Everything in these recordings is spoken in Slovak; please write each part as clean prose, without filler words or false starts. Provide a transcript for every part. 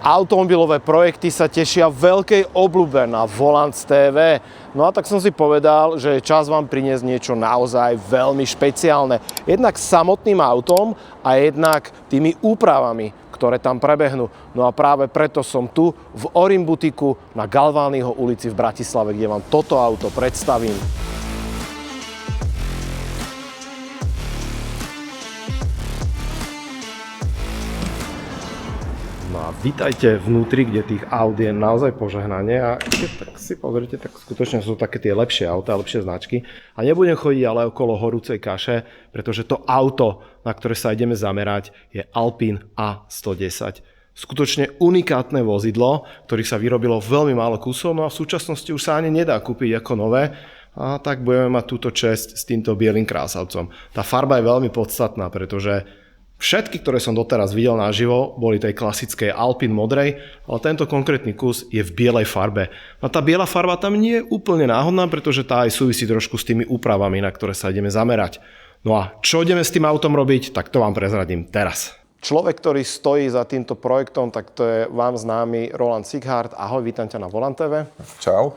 Automobilové projekty sa tešia veľkej obľúbe na Volant TV. No a tak som si povedal, že je čas vám priniesť niečo naozaj veľmi špeciálne. Jednak samotným autom a jednak tými úpravami, ktoré tam prebehnú. No a práve preto som tu v Orim butiku na Galványho ulici v Bratislave, kde vám toto auto predstavím. Vítajte vnútri, kde tých aut je naozaj požehnanie a keď tak si pozrite, tak skutočne sú také tie lepšie autá, lepšie značky. A nebudem chodiť ale okolo horúcej kaše, pretože to auto, na ktoré sa ideme zamerať, je Alpine A110. Skutočne unikátne vozidlo, ktorých sa vyrobilo veľmi málo kusov, no a v súčasnosti už sa ani nedá kúpiť ako nové. A tak budeme mať túto česť s týmto bielým krásavcom. Tá farba je veľmi podstatná, pretože všetky, ktoré som doteraz videl naživo, boli tej klasickej Alpine modrej, ale tento konkrétny kus je v bielej farbe. No tá biela farba tam nie je úplne náhodná, pretože tá aj súvisí trošku s tými úpravami, na ktoré sa ideme zamerať. No a čo ideme s tým autom robiť, tak to vám prezradím teraz. Človek, ktorý stojí za týmto projektom, tak to je vám známy Roland Sighart. Ahoj, vítam ťa na Volant TV. Čau.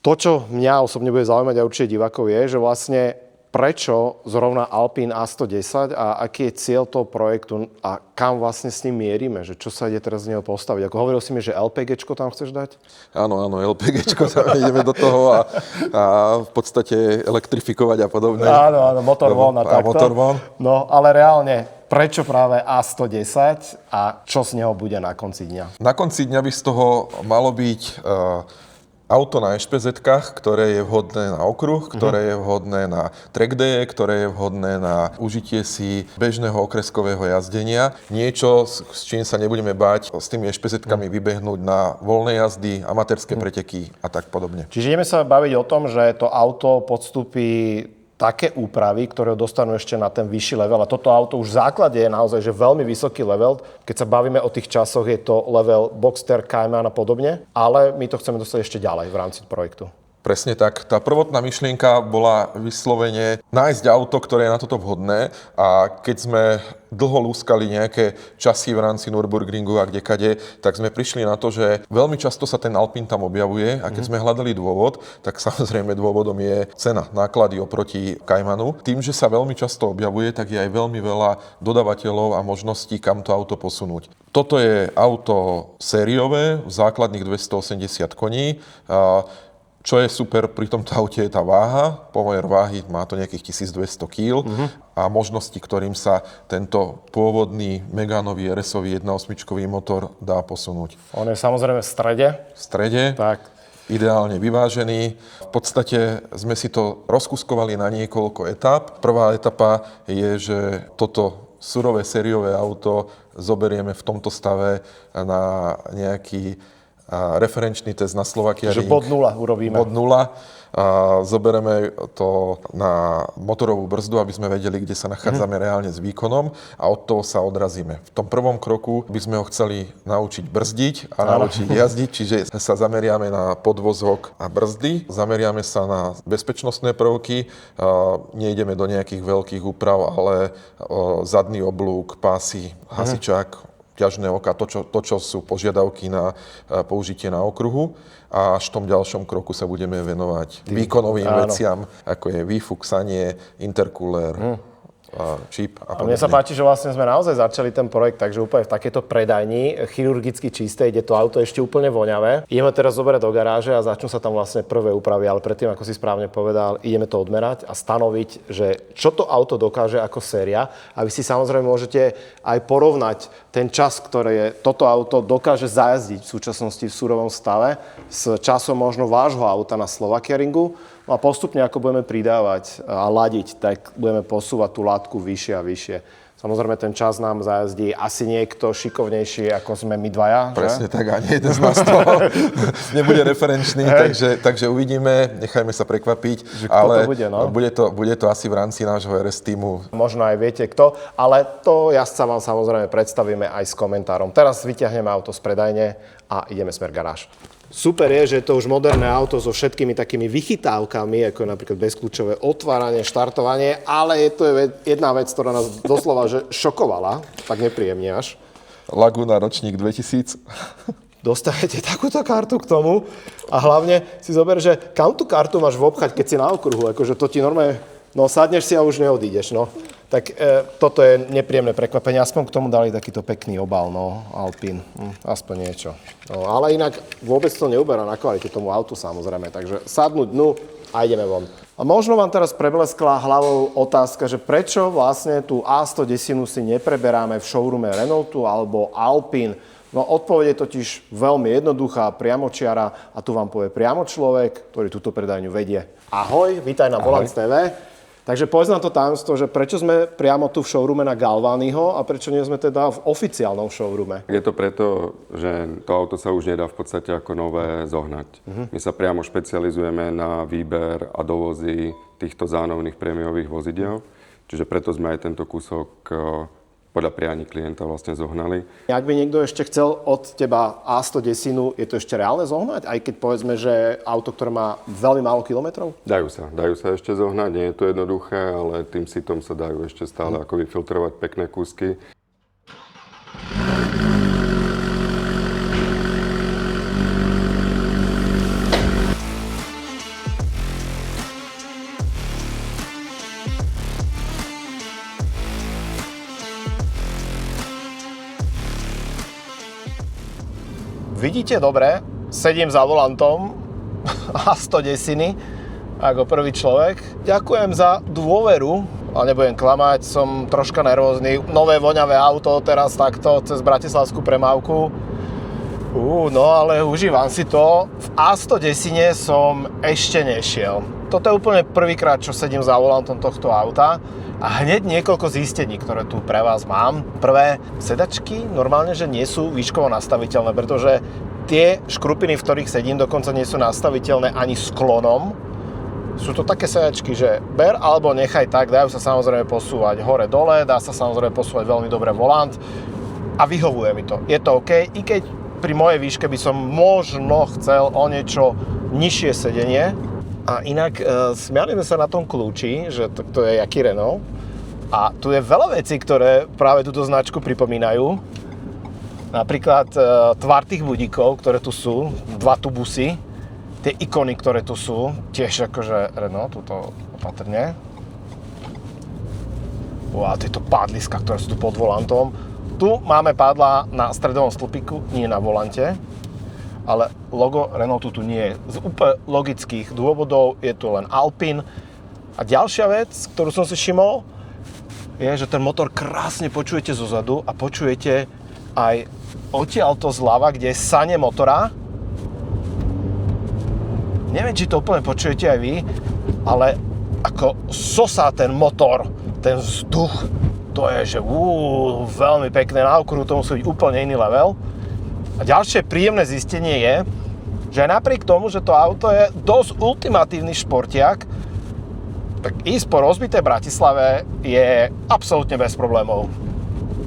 To, čo mňa osobne bude zaujímať a určite divákov je, že vlastne prečo zrovna Alpine A110 a aký je cieľ toho projektu a kam vlastne s ním mierime? Že čo sa ide teraz z neho postaviť? Ako hovoril si mi, že LPGčko tam chceš dať? Áno, LPGčko, tam ideme do toho a v podstate elektrifikovať a podobne. Áno, motor von a takto. Motor von. No, ale reálne, prečo práve A110 a čo z neho bude na konci dňa? Na konci dňa by z toho malo byť auto na ešpezetkách, ktoré je vhodné na okruh, ktoré je vhodné na track day, ktoré je vhodné na užitie si bežného okreskového jazdenia. Niečo, s čím sa nebudeme báť s tými ešpezetkami vybehnúť na voľné jazdy, amatérske preteky a tak podobne. Čiže ideme sa baviť o tom, že to auto podstúpi také úpravy, ktoré dostanú ešte na ten vyšší level. A toto auto už v základe je naozaj že veľmi vysoký level. Keď sa bavíme o tých časoch, je to level Boxster, Cayman a podobne. Ale my to chceme dostať ešte ďalej v rámci projektu. Presne tak. Tá prvotná myšlienka bola vyslovene nájsť auto, ktoré je na toto vhodné, a keď sme dlho lúskali nejaké časy v rámci Nürburgringu a kdekade, tak sme prišli na to, že veľmi často sa ten Alpine tam objavuje a keď sme hľadali dôvod, tak samozrejme dôvodom je cena, náklady oproti Caymanu. Tým, že sa veľmi často objavuje, tak je aj veľmi veľa dodavateľov a možností, kam to auto posunúť. Toto je auto sériové, základných 280 koní. Čo je super pri tomto aute je tá váha. Pomer váhy má to nejakých 1200 kg a možnosti, ktorým sa tento pôvodný Meganový RS-ový 1.8-čkový motor dá posunúť. On je samozrejme v strede. V strede. Tak. Ideálne vyvážený. V podstate sme si to rozkuskovali na niekoľko etáp. Prvá etapa je, že toto surové sériové auto zoberieme v tomto stave na nejaký referenčný test na Slovakia Ring. Že bod 0 urobíme. Bod 0. Zoberieme to na motorovú brzdu, aby sme vedeli, kde sa nachádzame reálne s výkonom, a od toho sa odrazíme. V tom prvom kroku by sme ho chceli naučiť brzdiť a naučiť jazdiť, čiže sa zameriame na podvozok a brzdy, zameriame sa na bezpečnostné prvky, nejdeme do nejakých veľkých úprav, ale zadný oblúk, pásy, hasičák, ťažné oka, to, čo sú požiadavky na použitie na okruhu. A až v tom ďalšom kroku sa budeme venovať výkonovým veciam, ako je výfuksanie, intercooler, čip a podobne. Mne sa páči, že vlastne sme naozaj začali ten projekt, takže úplne v takejto predajni, chirurgicky čisté, ide to auto ešte úplne voňavé. Ideme teraz zoberať do garáže a začnú sa tam vlastne prvé úpravy, ale predtým, ako si správne povedal, ideme to odmerať a stanoviť, že čo to auto dokáže ako séria. A vy si samozrejme môžete aj porovnať ten čas, ktoré toto auto dokáže zajazdiť v súčasnosti v surovom stave s časom možno vášho auta na Slovakia Ringu. A postupne, ako budeme pridávať a ladiť, tak budeme posúvať tú látku vyššie a vyššie. Samozrejme, ten čas nám zajazdí asi niekto šikovnejší, ako sme my dvaja. Presne že? tak, ani jeden z nás toho nebude referenčný, takže uvidíme, nechajme sa prekvapiť. Ale bude, no? bude to asi v rámci nášho RS týmu. Možno aj viete kto, ale to jazdca vám samozrejme predstavíme aj s komentárom. Teraz vyťahneme auto z predajne a ideme smer garáž. Super je, že je to už moderné auto so všetkými takými vychytávkami, ako je napríklad bezkľúčové otváranie, štartovanie, ale je to jedna vec, ktorá nás doslova že šokovala, tak nepríjemne až. Laguna ročník 2000. Dostanete takúto kartu k tomu a hlavne si zober, že kam tú kartu máš vobchať, keď si na okruhu, akože to ti normálne, no sadneš si a už neodídeš, no. Tak toto je nepríjemné prekvapenie, aspoň k tomu dali takýto pekný obal, no, Alpine, aspoň niečo. No, ale inak vôbec to neuberá na kvalite tomu autu samozrejme, takže sadnúť dnu a ideme von. A možno vám teraz prebleskla hlavou otázka, že prečo vlastne tú A110 si nepreberáme v showroome Renaultu alebo Alpine. No odpoveď je totiž veľmi jednoduchá, priamočiara a tu vám povie priamo človek, ktorý túto predajňu vedie. Ahoj, vítaj na Volants TV. Takže povedz nám to tajomstvo, že prečo sme priamo tu v showroome na Galványho a prečo nie sme teda v oficiálnom showroome? Je to preto, že to auto sa už nedá v podstate ako nové zohnať. My sa priamo špecializujeme na výber a dovozy týchto zánovných prémiových vozidiel, čiže preto sme aj tento kúsok podľa prianí klienta vlastne zohnali. Ak by niekto ešte chcel od teba A110, je to ešte reálne zohnať? Aj keď povedzme, že auto, ktoré má veľmi málo kilometrov? Dajú sa ešte zohnať, nie je to jednoduché, ale tým sitom sa dajú ešte stále ako vyfiltrovať pekné kúsky. Vidíte dobre, sedím za volantom A110 ako prvý človek. Ďakujem za dôveru, ale nebudem klamať, som troška nervózny. Nové voňavé auto teraz takto cez bratislavskú premávku. No ale užívam si to. V A110 som ešte nešiel. Toto je úplne prvýkrát, čo sedím za volantom tohto auta. A hneď niekoľko zistení, ktoré tu pre vás mám. Prvé, sedačky normálne, že nie sú výškovo nastaviteľné, pretože tie škrupiny, v ktorých sedím, dokonca nie sú nastaviteľné ani sklonom. Sú to také sedačky, že ber alebo nechaj tak, dajú sa samozrejme posúvať hore-dole, dá sa samozrejme posúvať veľmi dobre volant a vyhovuje mi to. Je to OK, i keď pri mojej výške by som možno chcel o niečo nižšie sedenie. A inak smiali sme sa na tom kľúči, že to je jaký Renault. A tu je veľa vecí, ktoré práve túto značku pripomínajú. Napríklad tvar tých budíkov, ktoré tu sú, dva tubusy, tie ikony, ktoré tu sú, tiež akože Renault, tuto opatrne. A tieto pádliska, ktoré sú tu pod volantom. Tu máme pádla na stredovom stĺpiku, nie na volante. Ale logo Renaultu tu nie je. Z úplne logických dôvodov je tu len Alpine. A ďalšia vec, ktorú som si všimol, je, že ten motor krásne počujete zozadu a počujete aj odtiaľto zľava, kde je sane motora. Neviem, či to úplne počujete aj vy, ale ako sosá ten motor, ten vzduch, to je, že veľmi pekné. Na okruhu to musí byť úplne iný level. A ďalšie príjemné zistenie je, že aj napriek tomu, že to auto je dosť ultimatívny športiak, tak ísť po rozbitej Bratislave je absolútne bez problémov.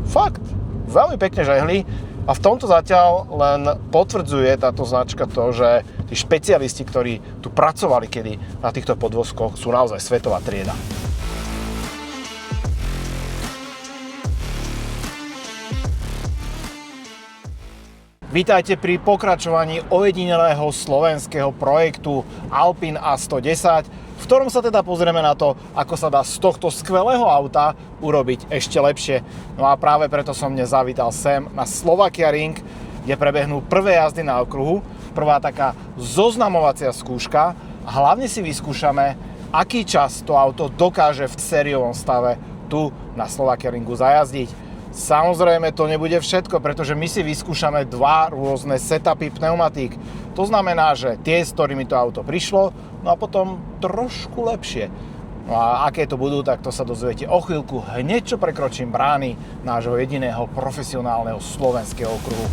Fakt, veľmi pekne žehli a v tomto zatiaľ len potvrdzuje táto značka to, že tí špecialisti, ktorí tu pracovali kedy na týchto podvozkoch, sú naozaj svetová trieda. Vítajte pri pokračovaní ojedinelého slovenského projektu Alpine A110, v ktorom sa teda pozrieme na to, ako sa dá z tohto skvelého auta urobiť ešte lepšie. No a práve preto som dnes zavítal sem na Slovakia Ring, kde prebehnú prvé jazdy na okruhu, prvá taká zoznamovacia skúška a hlavne si vyskúšame, aký čas to auto dokáže v sériovom stave tu na Slovakia Ringu zajazdiť. Samozrejme, to nebude všetko, pretože my si vyskúšame dva rôzne setupy pneumatík. To znamená, že tie, s ktorými to auto prišlo, no a potom trošku lepšie. No a aké to budú, tak to sa dozviete o chvíľku, hneď čo prekročím brány nášho jediného profesionálneho slovenského okruhu.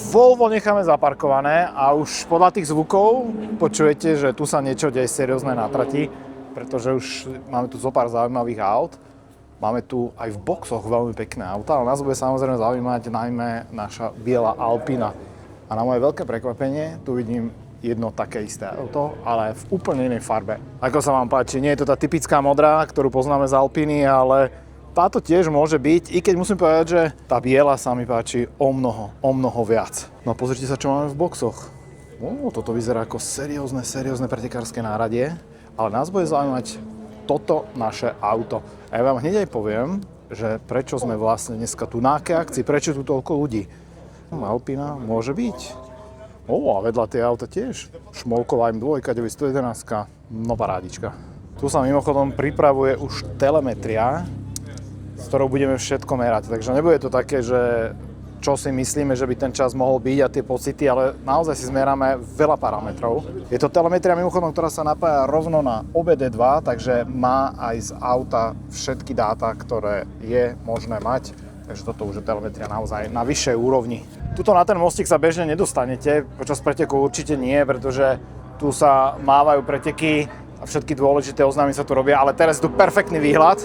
Volvo necháme zaparkované a už podľa tých zvukov počujete, že tu sa niečo deje seriózne na trati, pretože už máme tu zopár zaujímavých aut. Máme tu aj v boxoch veľmi pekné auta, ale nás bude samozrejme zaujímať najmä naša biela Alpina. A na moje veľké prekvapenie tu vidím jedno také isté auto, ale v úplne inej farbe. Ako sa vám páči, nie je to tá typická modrá, ktorú poznáme z Alpiny, ale táto tiež môže byť, i keď musím povedať, že tá biela sa mi páči o mnoho viac. No pozrite sa, čo máme v boxoch. Toto vyzerá ako seriózne pretekárske náradie, ale nás bude zaujímať toto naše auto. A ja vám hneď aj poviem, že prečo sme vlastne dneska tu na akej akcii, prečo tu toľko ľudí. Alpina môže byť. A vedľa tie auta tiež. Šmolková M2, 911, no parádička. Tu sa mimochodom pripravuje už telemetria, s ktorou budeme všetko merať. Takže nebude to také, že čo si myslíme, že by ten čas mohol byť a tie pocity, ale naozaj si zmeráme veľa parametrov. Je to telemetria mimochodom, ktorá sa napája rovno na OBD2, takže má aj z auta všetky dáta, ktoré je možné mať. Takže toto už je telemetria naozaj na vyššej úrovni. Tuto na ten mostík sa bežne nedostanete, počas preteku určite nie, pretože tu sa mávajú preteky a všetky dôležité oznámy sa tu robia, ale teraz je tu perfektný výhľad.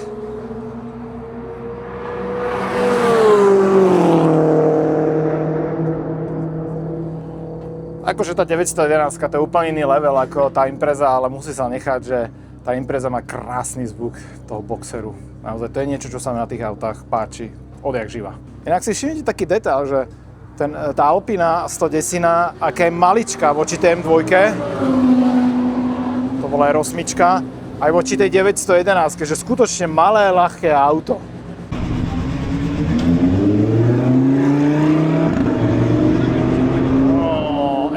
Akože tá 911 to je úplne iný level ako tá Impreza, ale musí sa nechať, že tá Impreza má krásny zvuk toho boxeru. Naozaj to je niečo, čo sa mi na tých autách páči odjak živa. Inak si všimnite taký detail, že tá Alpina 110, aká je maličká voči tej M2, to bola aj R8, aj voči tej 911, že skutočne malé, ľahké auto.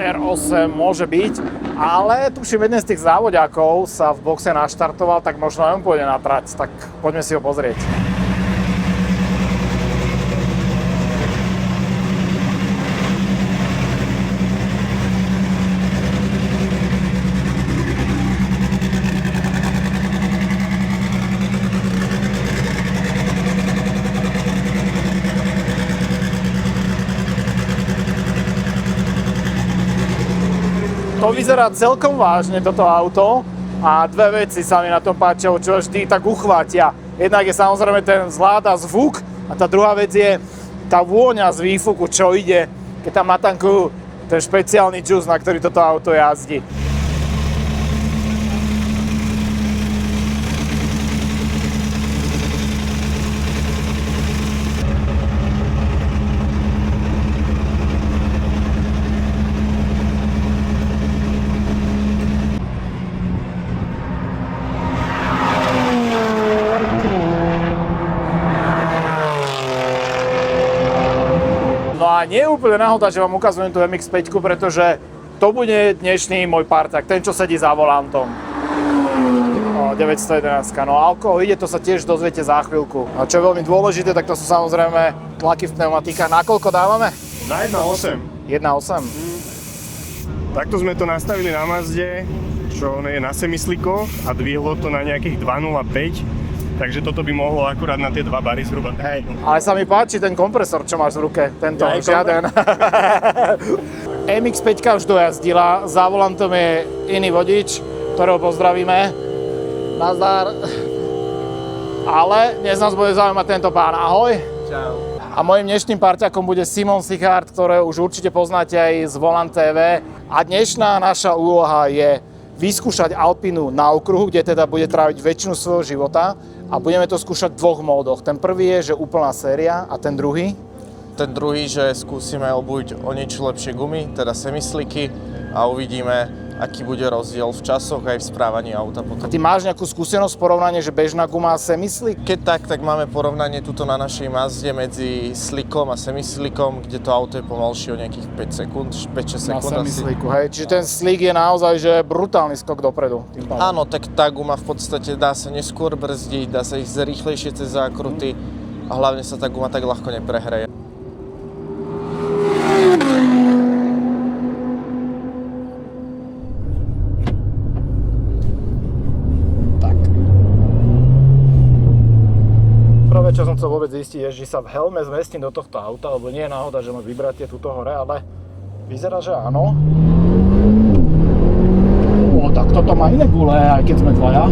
R8 môže byť, ale tuším, jeden z tých závoďákov sa v boxe naštartoval, tak možno aj on pôjde na trať, tak poďme si ho pozrieť. To vyzerá celkom vážne, toto auto, a dve veci sa mi na tom páčia, čo vždy tak uchvátia. Jednak je samozrejme ten vzhľad a zvuk, a tá druhá vec je tá vôňa z výfuku, čo ide, keď tam natankujú ten špeciálny džús, na ktorý toto auto jazdí. A nie je úplne náhoda, že vám ukazujem tú MX-5, pretože to bude dnešný môj parťák, ten, čo sedí za volantom. 911. No a ako ide, to sa tiež dozviete za chvíľku. A čo je veľmi dôležité, tak to sú samozrejme tlaky v pneumatikách. Nakoľko dávame? Na 1.8. 1.8? Takto sme to nastavili na Mazde, čo je na semislikoch, a dvihlo to na nejakých 2.05. Takže toto by mohlo akurát na tie 2 bary zhruba. Hej, ale sa mi páči ten kompresor, čo máš v ruke. Tento, Ja, žiaden. MX-5 už dojazdila, za volantom je iný vodič, ktorého pozdravíme. Nazdar. Ale dnes nás bude zaujímať tento pán. Ahoj. Čau. A mojím dnešným parťakom bude Simon Sichard, ktorého už určite poznáte aj z Volant TV. A dnešná naša úloha je vyskúšať Alpinu na okruhu, kde teda bude tráviť väčšinu svojho života. A budeme to skúšať v 2 módoch. Ten prvý je, že úplná séria, a ten druhý? Ten druhý, že skúsime obuť o niečo lepšie gumy, teda semisliky, a uvidíme, aký bude rozdiel v časoch aj v správaní auta A potom. ty máš nejakú skúsenosť, porovnanie, že bežná guma a semislik? Keď tak máme porovnanie tuto na našej Mazde medzi slikom a semislikom, kde to auto je pomalšie o nejakých 5 sekúnd, 5-6 Na sekúnd asi. semisliku, hej. Čiže ten slik je naozaj že brutálny skok dopredu. Áno, tak tá guma v podstate dá sa neskôr brzdiť, dá sa ísť rýchlejšie cez zákruty a hlavne sa tá guma tak ľahko neprehreje. Prvé, čo som chcel vôbec zistiť, je, že sa v helme zmestím do tohto auta, lebo nie je náhoda, že môj vybratie tuto hore, ale vyzerá, že áno. Tak toto má iné gule, aj keď sme dvaja.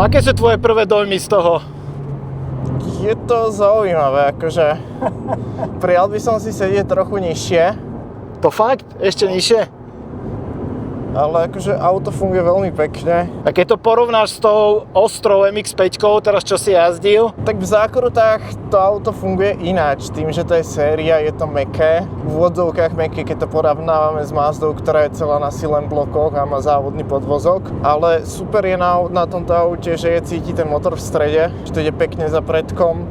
aké sú tvoje prvé dojmy z toho? Je to zaujímavé, akože prijal by som si sedieť trochu nižšie, To fakt? Ešte nižšie? ale akože auto funguje veľmi pekne. A keď to porovnáš s tou ostrou MX-5, teraz čo si jazdil, Tak v zákrutách to auto funguje ináč, tým, že to je séria, je to mäkké. V úvodzovkách mäkké, keď to porovnávame s Mazdou, ktorá je celá na silen blokoch a má závodný podvozok. Ale super je na tomto aute, že je cíti ten motor v strede, že to ide pekne za predkom.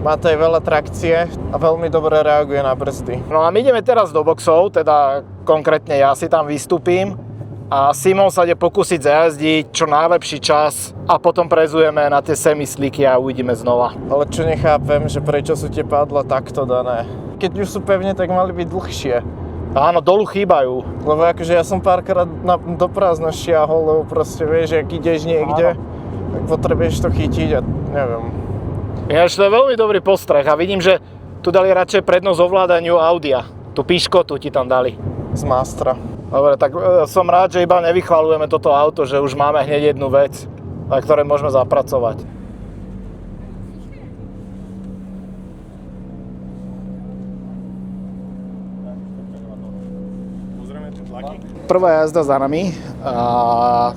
Má to aj veľa trakcie a veľmi dobre reaguje na brzdy. no a my ideme teraz do boxov, teda konkrétne ja si tam vystúpim a Simon sa ide pokúsiť zajazdiť čo najlepší čas a potom prezujeme na tie semisliky a uvidíme znova. Ale čo nechápem, že prečo sú tie pádla takto dané. Keď už sú pevne, tak mali byť dlhšie. Áno, dolu chýbajú. Lebo akože ja som párkrát do prázdna šiahol, lebo proste vieš, ak ideš niekde, tak potrebuješ to chytiť a neviem. Ináč to je veľmi dobrý postreh a vidím, že tu dali radšej prednosť ovládaniu Audia. Tú piškotu ti tam dali. Z Mastra. Dobre, tak som rád, že iba nevychvaľujeme toto auto, že už máme hneď jednu vec, na ktorej môžeme zapracovať. Prvá jazda za nami a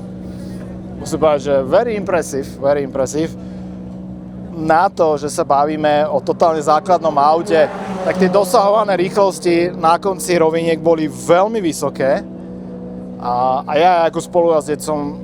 musím povedať, že very impressive. Na to, že sa bavíme o totálne základnom aute, tak tie dosahované rýchlosti na konci roviniek boli veľmi vysoké a ja ako spolujazdec som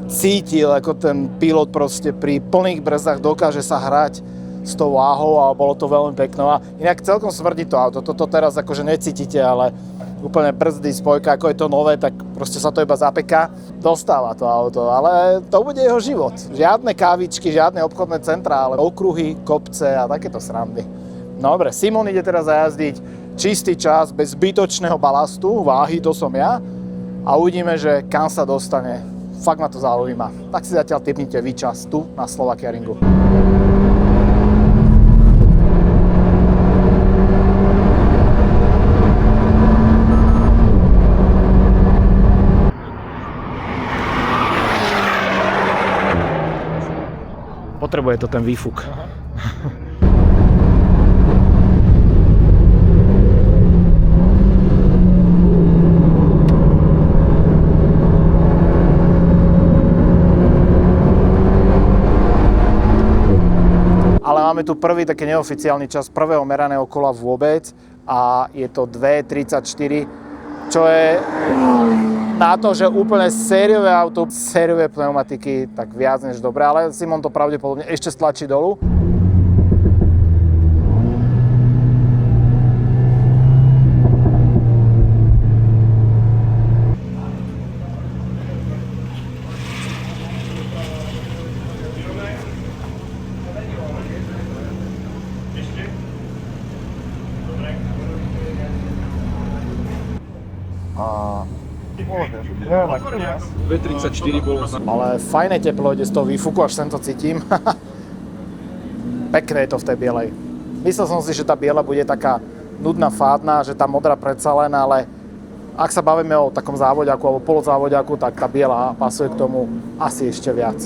cítil, ako ten pilot proste pri plných brzdách dokáže sa hrať s tou váhou a bolo to veľmi pekné. A inak celkom smrdí to auto, toto teraz akože necítite, ale úplne brzdy, spojka, ako je to nové, tak proste sa to iba zapeká. Dostáva to auto, ale to bude jeho život. Žiadne kávičky, žiadne obchodné centrá, ale okruhy, kopce a takéto srandy. No dobre, Simon ide teraz zajazdiť čistý čas, bez zbytočného balastu, váhy, to som ja. A uvidíme, že kam sa dostane. Fakt ma to zaujíma. Tak si zatiaľ tipnite vy čas tu na Slovakia Ringu. Potrebuje to ten výfuk. Ale máme tu prvý taký neoficiálny čas prvého meraného kola vôbec a je to 2.34, čo je na to, že úplne sériové auto, sériové pneumatiky, tak viac než dobré, ale Simon to pravdepodobne ešte stlačí dolu. Ale fajné teplo ide z toho výfuku, až sem to cítim. Pekné je to v tej bielej. Myslel som si, že tá biela bude taká nudná, fádna, že tá modrá predsa len, ale ak sa bavíme o takom závodiaku alebo polozávodiaku, tak tá biela pasuje k tomu asi ešte viac.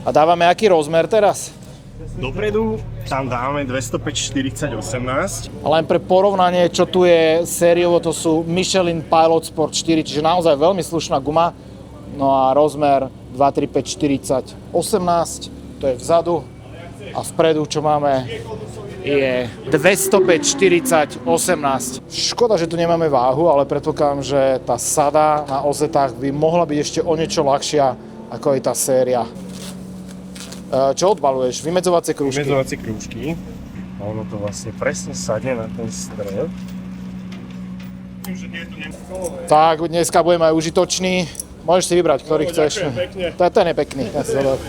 A dávame aký rozmer teraz? Dopredu tam dáme 205/40 18. A len pre porovnanie, čo tu je sériovo, to sú Michelin Pilot Sport 4, čiže naozaj veľmi slušná guma. No a rozmer 235/40 18, to je vzadu. A vpredu, čo máme, je 205/40 18. Škoda, že tu nemáme váhu, ale predpokladám, že tá sada na ozetách by mohla byť ešte o niečo ľahšia, ako je tá séria. Čo odbaluješ? Vymedzovacie krúžky? Vymedzovacie krúžky. A ono to vlastne presne sadne na ten stred. Tak, dneska budeme aj užitočný. Môžeš si vybrať, ktorý chceš. Ďakujem pekne. Ten je pekný. Ten si zadal.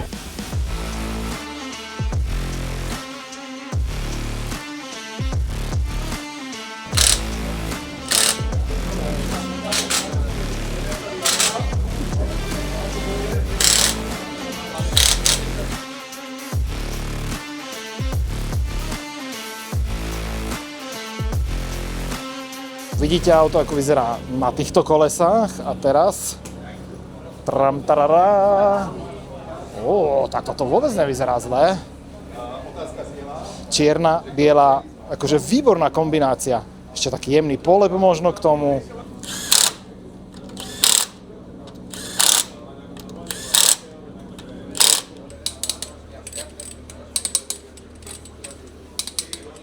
Vidíte auto, ako vyzerá na týchto kolesách a teraz... Tram, tarará. Tak toto vôbec nevyzerá zle. Čierna, biela, akože výborná kombinácia. Ešte taký jemný polep možno k tomu.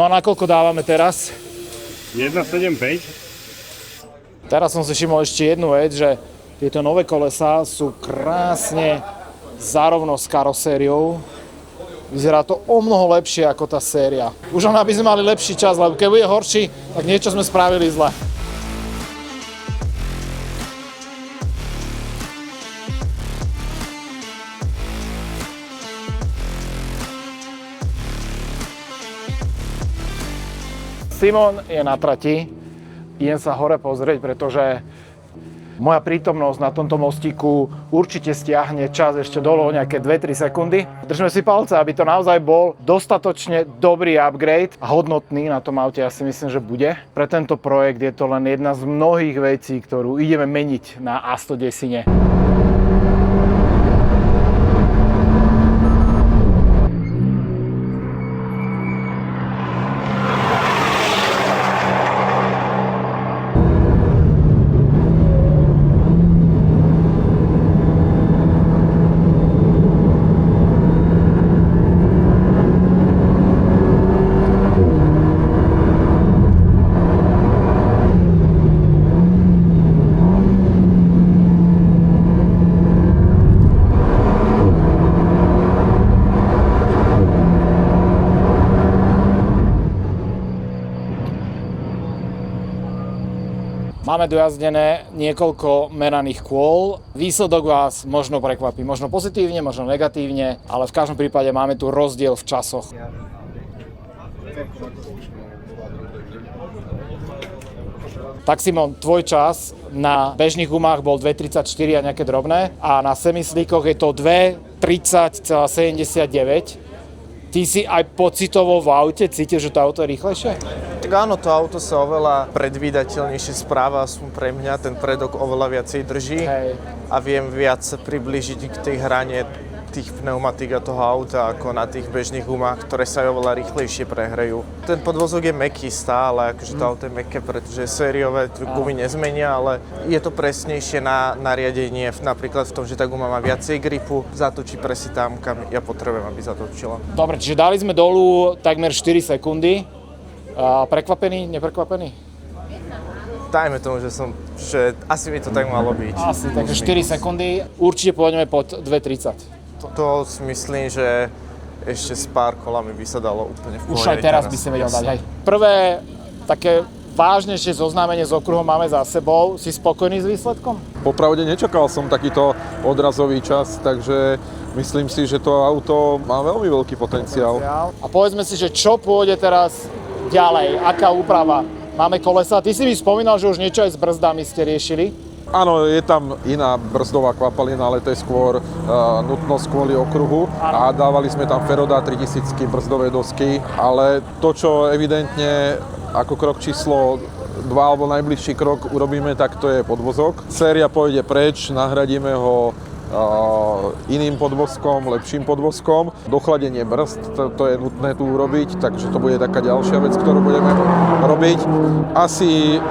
No a nakoľko dávame teraz? 1,75. Teraz som si všimol ešte jednu vec, že tieto nové kolesá sú krásne zarovno s karosériou. Vyzerá to o mnoho lepšie ako tá séria. Už len aby sme mali lepší čas, lebo keď bude horší, tak niečo sme spravili zle. Simon je na trati, idem sa hore pozrieť, pretože moja prítomnosť na tomto mostíku určite stiahne čas ešte dolu o nejaké 2-3 sekundy. Držme si palce, aby to naozaj bol dostatočne dobrý upgrade a hodnotný na tom aute, ja si myslím, že bude. Pre tento projekt je to len jedna z mnohých vecí, ktorú ideme meniť na A110. Máme dojazdené niekoľko meraných kôl. Výsledok vás možno prekvapí, možno pozitívne, možno negatívne, ale v každom prípade máme tu rozdiel v časoch. Tak Simon, tvoj čas na bežných gumách bol 2.34 a nejaké drobné a na semislíkoch je to 2.30,79. Ty si aj pocitovo v aute cítil, že to auto je rýchlejšie? Tak áno, to auto sa oveľa predvídateľnejšie správa, aspoň pre mňa, ten predok oveľa viacej drží. Hej. A viem viac sa priblížiť k tej hrane tých pneumatík a toho auta ako na tých bežných gumách, ktoré sa oveľa rýchlejšie prehrejú. Ten podvozok je mäkký stále, akože to auto je mäkké, pretože sériové gumy nezmenia, ale je to presnejšie na nariadenie, napríklad v tom, že tá guma má viacej gripu, zatočí presne tam, kam ja potrebujem, aby zatočila. Dobre, čiže dali sme dolu takmer 4 sekundy. Prekvapený, neprekvapený? Dajme tomu, že asi by to tak malo byť. Asi, takže 4 sekundy. Určite pôjdeme pod 2.30. To si myslím, že ešte s pár kolami by sa dalo úplne v pohode. Už aj teraz by si vedel dať, hej. Prvé také vážnejšie zoznámenie s okruhom máme za sebou. Si spokojný s výsledkom? Popravde nečakal som takýto odrazový čas, takže myslím si, že to auto má veľmi veľký potenciál. A povedzme si, že čo pôjde teraz ďalej? Aká úprava? Máme kolesa. Ty si mi spomínal, že už niečo aj s brzdami ste riešili. Áno, je tam iná brzdová kvapalina, ale to je skôr nutnosť kvôli okruhu a dávali sme tam Feroda 3000 brzdové dosky, ale to, čo evidentne ako krok číslo 2 alebo najbližší krok urobíme, tak to je podvozok. Séria pôjde preč, nahradíme ho iným podvozkom, lepším podvozkom. Dochladenie brzd, to je nutné tu urobiť, takže to bude taká ďalšia vec, ktorú budeme robiť. Asi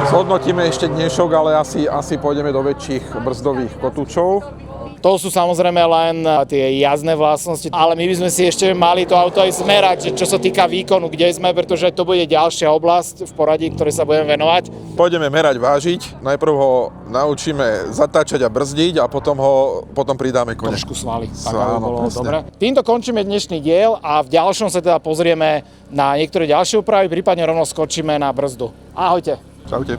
zhodnotíme ešte dnešok, ale asi pôjdeme do väčších brzdových kotúčov. To sú samozrejme len tie jazdné vlastnosti, ale my by sme si ešte mali to auto aj zmerať, že čo sa týka výkonu, kde sme, pretože to bude ďalšia oblasť v poradí, ktoré sa budeme venovať. Pôjdeme merať, vážiť, najprv ho naučíme zatáčať a brzdiť a potom pridáme kone. Trošku svaly, tak aby Áno, bolo presne. dobre. Týmto končíme dnešný diel a v ďalšom sa teda pozrieme na niektoré ďalšie úpravy, prípadne rovno skočíme na brzdu. Ahojte. Čaute.